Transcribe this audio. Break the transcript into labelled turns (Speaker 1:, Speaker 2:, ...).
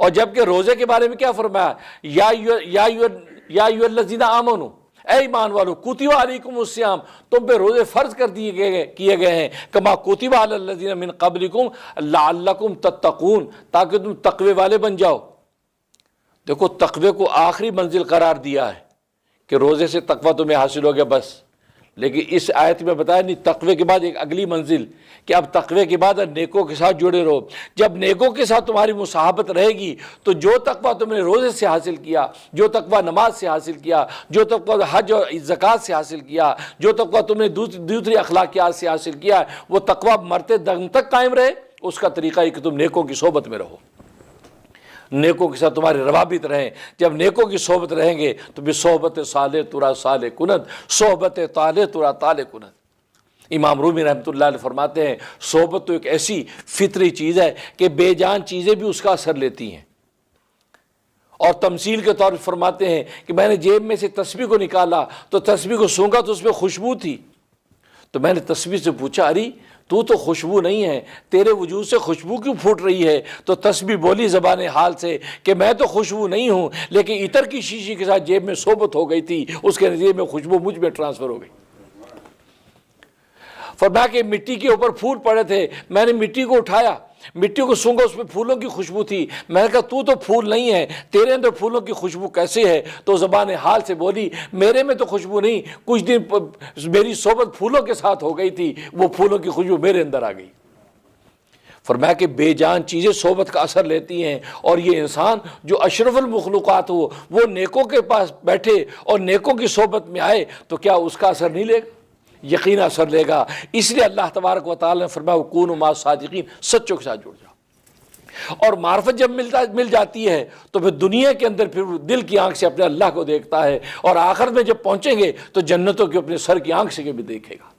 Speaker 1: اور جبکہ روزے کے بارے میں کیا فرمایا؟ یا ایھا الذین آمنوا، اے ایمان والو، کتب علیکم الصیام، تم پہ روزے فرض کر کیے گئے ہیں، کما کتب علی الذین من قبلکم لعلکم تتقون، تاکہ تم تقوی والے بن جاؤ۔ دیکھو تقوی کو آخری منزل قرار دیا ہے کہ روزے سے تقوی تمہیں حاصل ہو گیا بس، لیکن اس آیت میں بتایا نہیں، تقوی کے بعد ایک اگلی منزل کہ اب تقوی کے بعد نیکوں کے ساتھ جڑے رہو۔ جب نیکوں کے ساتھ تمہاری مصاحبت رہے گی تو جو تقوی تم نے روزے سے حاصل کیا، جو تقوی نماز سے حاصل کیا، جو تقوی حج اور زکوٰۃ سے حاصل کیا، جو تقوی تم نے دوسری اخلاقیات سے حاصل کیا، وہ تقوی مرتے دم تک قائم رہے۔ اس کا طریقہ ہے کہ تم نیکوں کی صحبت میں رہو، نیکوں کے ساتھ تمہارے روابط رہیں۔ جب نیکوں کی صحبت رہیں گے تو بھی صحبت صالح ترا صالح کند، صحبت طالح ترا طالح کند۔ امام رومی رحمۃ اللہ علیہ فرماتے ہیں صحبت تو ایک ایسی فطری چیز ہے کہ بے جان چیزیں بھی اس کا اثر لیتی ہیں۔ اور تمثیل کے طور پر فرماتے ہیں کہ میں نے جیب میں سے تسبیح کو نکالا تو تسبیح کو سونگا تو اس میں خوشبو تھی، تو میں نے تسبیح سے پوچھا اری تو خوشبو نہیں ہے، تیرے وجود سے خوشبو کیوں پھوٹ رہی ہے؟ تو تسبیح بولی زبان حال سے کہ میں تو خوشبو نہیں ہوں، لیکن عطر کی شیشی کے ساتھ جیب میں صحبت ہو گئی تھی، اس کے نتیجے میں خوشبو مجھ میں ٹرانسفر ہو گئی۔ فرمایا کہ مٹی کے اوپر پھول پڑے تھے، میں نے مٹی کو اٹھایا، مٹی کو سونگا، اس میں پھولوں کی خوشبو تھی، میں نے کہا تو پھول نہیں ہے، تیرے اندر پھولوں کی خوشبو کیسے ہے؟ تو زبان حال سے بولی میرے میں تو خوشبو نہیں، کچھ دن میری صحبت پھولوں کے ساتھ ہو گئی تھی، وہ پھولوں کی خوشبو میرے اندر آ گئی۔ فرمایا کہ بے جان چیزیں صحبت کا اثر لیتی ہیں، اور یہ انسان جو اشرف المخلوقات ہو وہ نیکوں کے پاس بیٹھے اور نیکوں کی صحبت میں آئے تو کیا اس کا اثر نہیں لے گا؟ یقینا اثر لے گا۔ اس لیے اللہ تبارک و تعالی نے فرمایا وَكُونُوا مَعَ الصَّادِقِينَ، سچوں کے ساتھ جڑ جاؤ۔ اور معرفت جب مل جاتی ہے تو پھر دنیا کے اندر پھر دل کی آنکھ سے اپنے اللہ کو دیکھتا ہے، اور آخرت میں جب پہنچیں گے تو جنتوں کے اپنے سر کی آنکھ سے بھی دیکھے گا۔